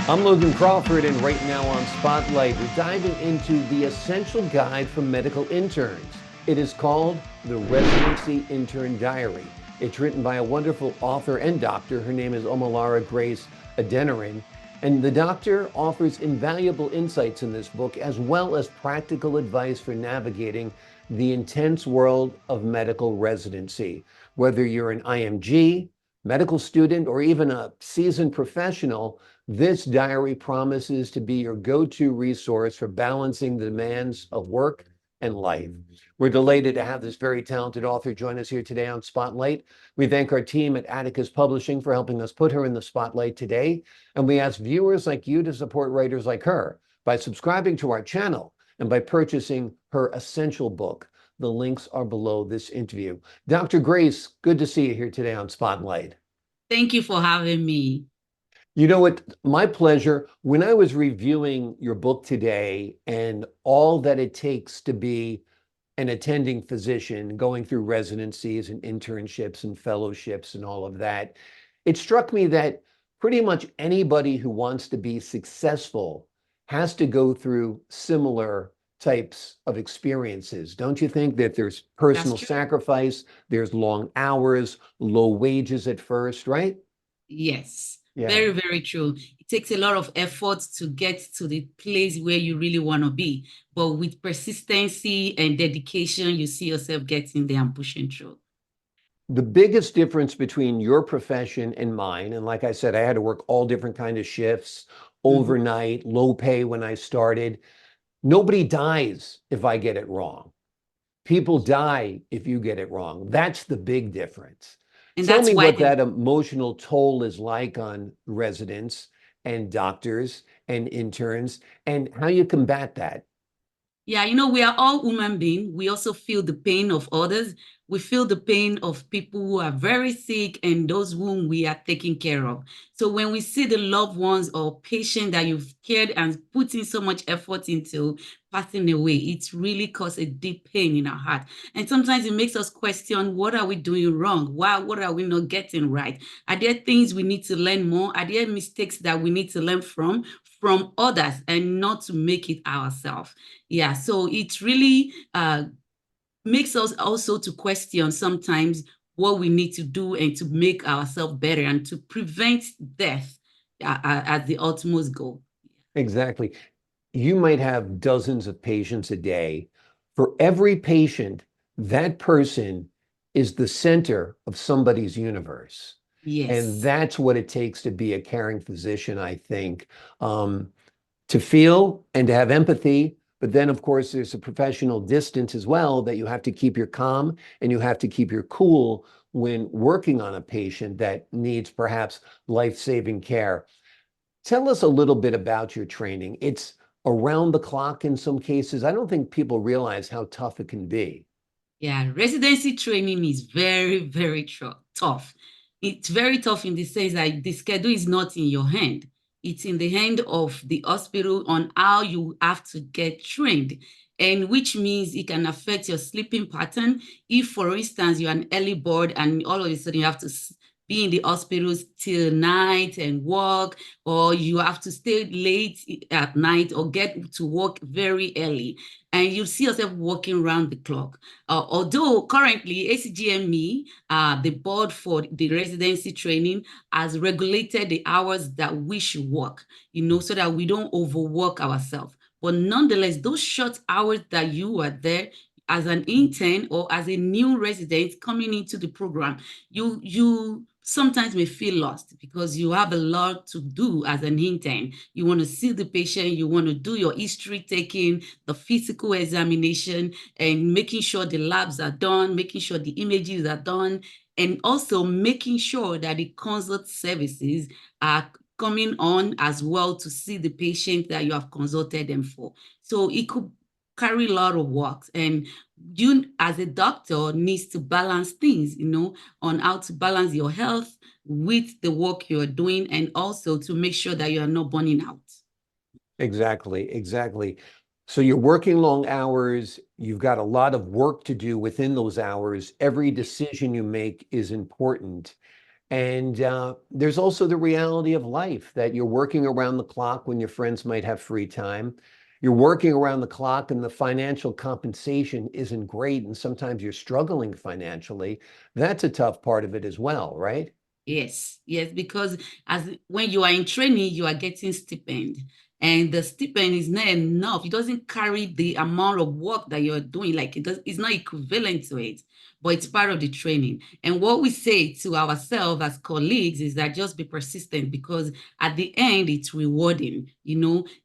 I'm Logan Crawford, and right now on Spotlight, we're diving into the essential guide for medical interns. It is called the Residency-Intern Diary. It's written by a wonderful author and doctor. Her name is Omolara Grace Adeniran. And the doctor offers invaluable insights in this book, as well as practical advice for navigating the intense world of medical residency. Whether you're an IMG, medical student, or even a seasoned professional, this diary promises to be your go-to resource for balancing the demands of work and life. We're delighted to have this very talented author join us here today on Spotlight. We thank our team at Atticus Publishing for helping us put her in the spotlight today. And we ask viewers like you to support writers like her by subscribing to our channel and by purchasing her essential book. The links are below this interview. Dr. Grace, good to see you here today on Spotlight. Thank you for having me. You know what? My pleasure. When I was reviewing your book today and all that it takes to be an attending physician, going through residencies and internships and fellowships and all of that, it struck me that pretty much anybody who wants to be successful has to go through similar types of experiences. Don't you think that there's That's personal true. sacrifice, there's long hours, low wages at first, right? Yes, Yeah. very, very true. It takes a lot of effort to get to the place where you really want to be. But with persistency and dedication, you see yourself getting there and pushing through. The biggest difference between your profession and mine, and like I said, I had to work all different kind of shifts, Mhm. overnight, low pay when I started. Nobody dies if I get it wrong. People die if you get it wrong. That's the big difference. And Tell that's me why what the that emotional toll is like on residents and doctors and interns and how you combat that. Yeah, we are all human beings. We also feel the pain of others. We feel the pain of people who are very sick and those whom we are taking care of. So when we see the loved ones or patient that you've cared and put in so much effort into passing away, it really causes a deep pain in our heart. And sometimes it makes us question, what are we doing wrong? Why, what are we not getting right? Are there things we need to learn more? Are there mistakes that we need to learn from others and not to make it ourselves? Yeah, so it really makes us also to question sometimes what we need to do and to make ourselves better and to prevent death as the ultimate goal. Exactly. You might have dozens of patients a day. For every patient, that person is the center of somebody's universe. And Yes. that's what it takes to be a caring physician, I think, to feel and to have empathy. But then, of course, there's a professional distance as well that you have to keep your calm and you have to keep your cool when working on a patient that needs perhaps life-saving care. Tell us a little bit about your training. It's around the clock in some cases. I don't think people realize how tough it can be. Yeah, residency training is very, very tough. It's very tough in the sense that the schedule is not in your hand. It's in the hand of the hospital on how you have to get trained, and which means it can affect your sleeping pattern. If, for instance, you're an early bird and all of a sudden you have to be in the hospitals till night and work, or you have to stay late at night or get to work very early, and you see yourself working around the clock. Although currently ACGME, the board for the residency training, has regulated the hours that we should work, so that we don't overwork ourselves. But nonetheless, those short hours that you are there as an intern or as a new resident coming into the program, you sometimes may feel lost because you have a lot to do as an intern. You want to see the patient, you want to do your history taking, the physical examination, and making sure the labs are done, making sure the images are done, and also making sure that the consult services are coming on as well to see the patient that you have consulted them for. So it could carry a lot of work, and you as a doctor needs to balance things, on how to balance your health with the work you're doing, and also to make sure that you are not burning out. Exactly, exactly. So you're working long hours. You've got a lot of work to do within those hours. Every Yes. decision you make is important. And there's also the reality of life that you're working around the clock when your friends might have free time. You're working around the clock and the financial compensation isn't great. And sometimes you're struggling financially. That's a tough part of it as well, right? Yes, yes, because as when you are in training, you are getting stipend, and the stipend is not enough. It doesn't carry the amount of work that you're doing. Like it's not equivalent to it, but it's part of the training. And what we say to ourselves as colleagues is that just be persistent because at the end it's rewarding.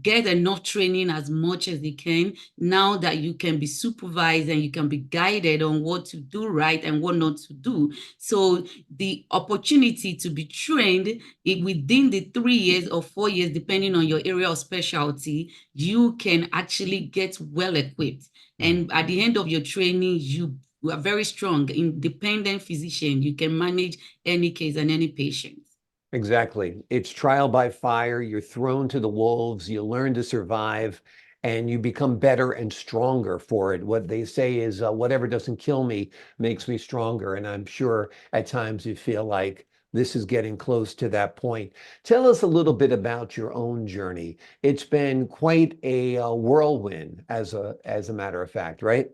Get enough training as much as you can. Now that you can be supervised and you can be guided on what to do right and what not to do. So the opportunity to be trained within the 3 years or 4 years, depending on your area of specialty, you can actually get well equipped. And at the end of your training, you are very strong, independent physician. You can manage any case and any patient. Exactly. It's trial by fire. You're thrown to the wolves. You learn to survive and you become better and stronger for it. What they say is whatever doesn't kill me makes me stronger. And I'm sure at times you feel like this is getting close to that point. Tell us a little bit about your own journey. It's been quite a whirlwind as a matter of fact, right?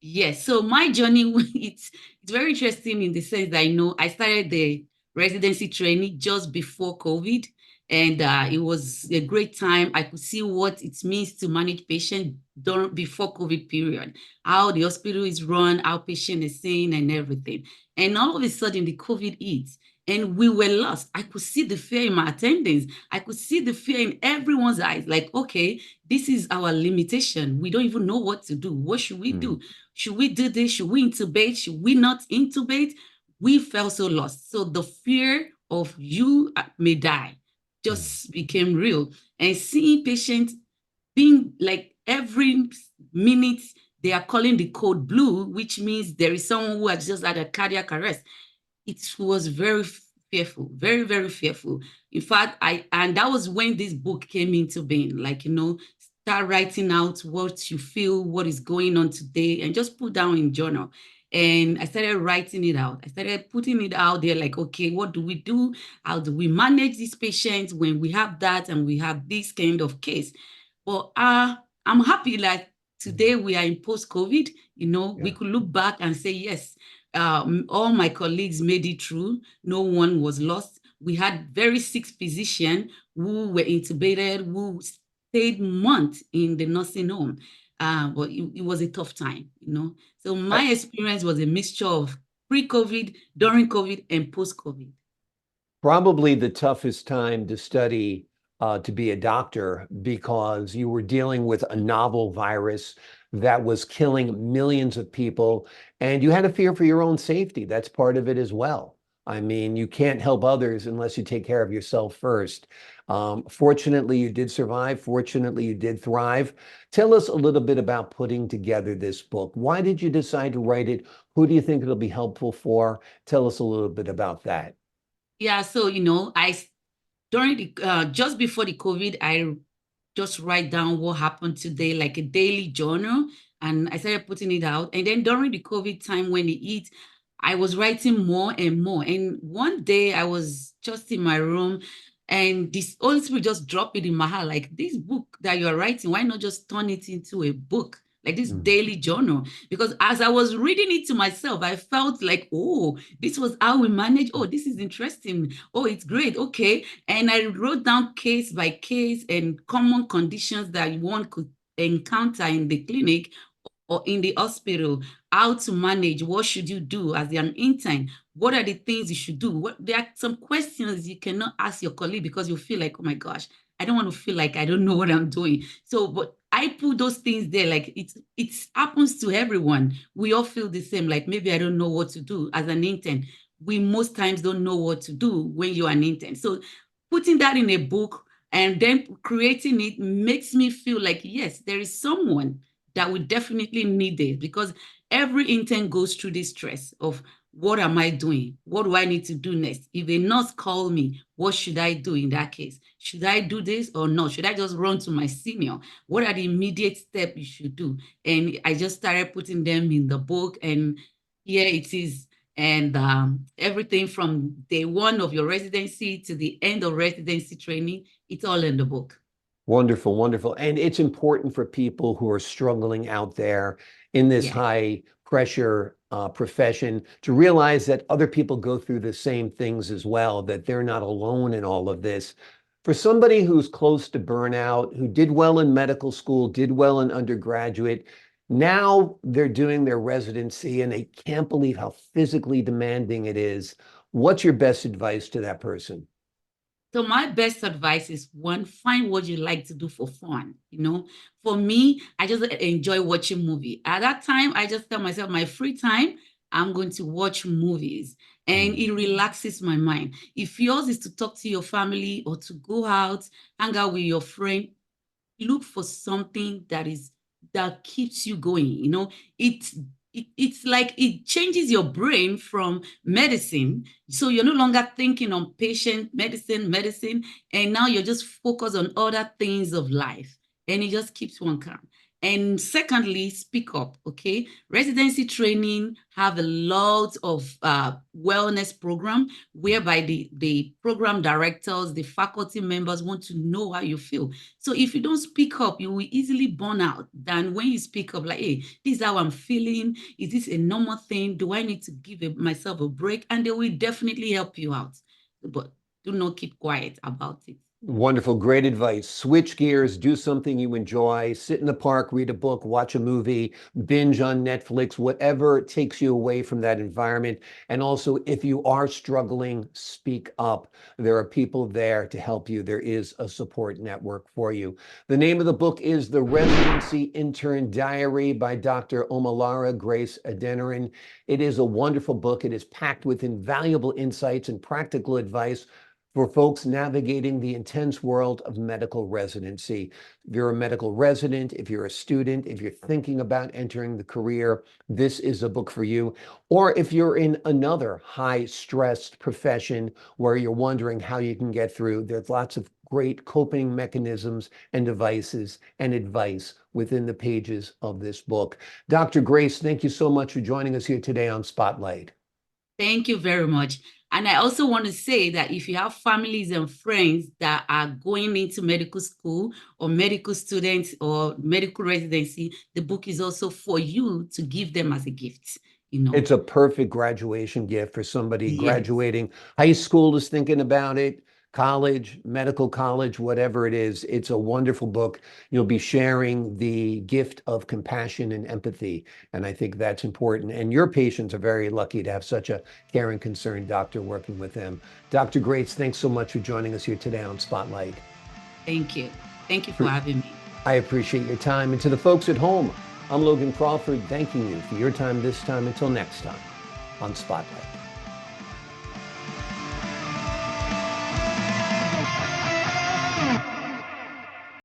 Yes. So my journey, it's very interesting in the sense that I started the residency training just before COVID, and it was a great time. I could see what it means to manage patient during before COVID period, how the hospital is run, how patient is seen, and everything. And all of a sudden, the COVID hits. And we were lost. I could see the fear in my attendings. I could see the fear in everyone's eyes. Like, okay, this is our limitation. We don't even know what to do. What should we Mm, do? Should we do this? Should we intubate? Should we not intubate? We felt so lost. So the fear of you may die mm. just became real. And seeing patients being like every minute, they are calling the code blue, which means there is someone who has just had a cardiac arrest. It was very fearful, very, very fearful. In fact, and that was when this book came into being, like, start writing out what you feel, what is going on today, and just put down in journal. And I started writing it out. I started putting it out there, like, okay, what do we do? How do we manage these patients when we have that and we have this kind of case? But I'm happy that Mm. today we are in post-COVID. We Yeah. could look back and say, yes, all my colleagues made it through. No one was lost. We had very sick physicians who were intubated, who stayed months in the nursing home. But it was a tough time. So I, my experience was a mixture of pre-COVID, during COVID, and post-COVID. Probably the toughest time to study to be a doctor because you were dealing with a novel virus that was killing millions of people, and you had a fear for your own safety. That's part of it as well. I mean, you can't help others unless you take care of yourself first. Fortunately, you did survive. Fortunately, you did thrive. Tell us a little bit about putting together this book. Why did you decide to write it? Who do you think it'll be helpful for? Tell us a little bit about that. Yeah, so I during the just before the COVID, I just write down what happened today, like a daily journal, and I started putting it out. And then during the COVID time when it hit, I was writing more and more. And one day I was just in my room, and this Holy Spirit just dropped it in my heart, like this book that you're writing, why not just turn it into a book? Like this Mm. daily journal, because as I was reading it to myself, I felt like, oh, this was how we manage. Oh, this is interesting. Oh, it's great. Okay. And I wrote down case by case and common conditions that one could encounter in the clinic or in the hospital, how to manage, what should you do as an intern, what are the things you should do. There are some questions you cannot ask your colleague because you feel like, oh my gosh, I don't want to feel like I don't know what I'm doing. So, but I put those things there, like it happens to everyone. We all feel the same, like maybe I don't know what to do as an intern. We most times don't know what to do when you're an intern. So putting that in a book and then creating it makes me feel like, yes, there is someone that we definitely need it, because every intern goes through this stress of, what am I doing? What do I need to do next? If a nurse call me, what should I do in that case? Should I do this or not? Should I just run to my senior? What are the immediate steps you should do? And I just started putting them in the book, and here it is. And everything from day one of your residency to the end of residency training, it's all in the book. Wonderful, wonderful. And it's important for people who are struggling out there in this Yeah. high pressure profession to realize that other people go through the same things as well, that they're not alone in all of this. For somebody who's close to burnout, who did well in medical school, did well in undergraduate, now they're doing their residency and they can't believe how physically demanding it is. What's your best advice to that person? So my best advice is one, find what you like to do for fun. For me, I just enjoy watching movie. At that time, I just tell myself my free time, I'm going to watch movies and it relaxes my mind. If yours is to talk to your family or to go out, hang out with your friend, look for something that keeps you going. It's like it changes your brain from medicine, so you're no longer thinking on patient medicine, and now you're just focused on other things of life, and it just keeps one calm. And secondly, speak up. Okay, residency training have a lot of wellness program whereby the program directors, the faculty members want to know how you feel. So if you don't speak up, you will easily burn out than when you speak up like, hey, this is how I'm feeling. Is this a normal thing? Do I need to give myself a break? And they will definitely help you out. But do not keep quiet about it. Wonderful, great advice. Switch gears, do something you enjoy, sit in the park, read a book, watch a movie, binge on Netflix, whatever takes you away from that environment. And also, if you are struggling, speak up. There are people there to help you. There is a support network for you. The name of the book is The Residency-Intern Diary by Dr. Omolara Grace Adeniran. It is a wonderful book. It is packed with invaluable insights and practical advice for folks navigating the intense world of medical residency. If you're a medical resident, if you're a student, if you're thinking about entering the career, this is a book for you. Or if you're in another high-stressed profession where you're wondering how you can get through, there's lots of great coping mechanisms and devices and advice within the pages of this book. Dr. Grace, thank you so much for joining us here today on Spotlight. Thank you very much. And I also want to say that if you have families and friends that are going into medical school or medical students or medical residency, the book is also for you to give them as a gift. It's a perfect graduation gift for somebody Yes. graduating. High school is thinking about it, college, medical college, whatever it is. It's a wonderful book. You'll be sharing the gift of compassion and empathy. And I think that's important. And your patients are very lucky to have such a caring, concerned doctor working with them. Dr. Grace, thanks so much for joining us here today on Spotlight. Thank you. Thank you for having me. I appreciate your time. And to the folks at home, I'm Logan Crawford, thanking you for your time this time. Until next time on Spotlight.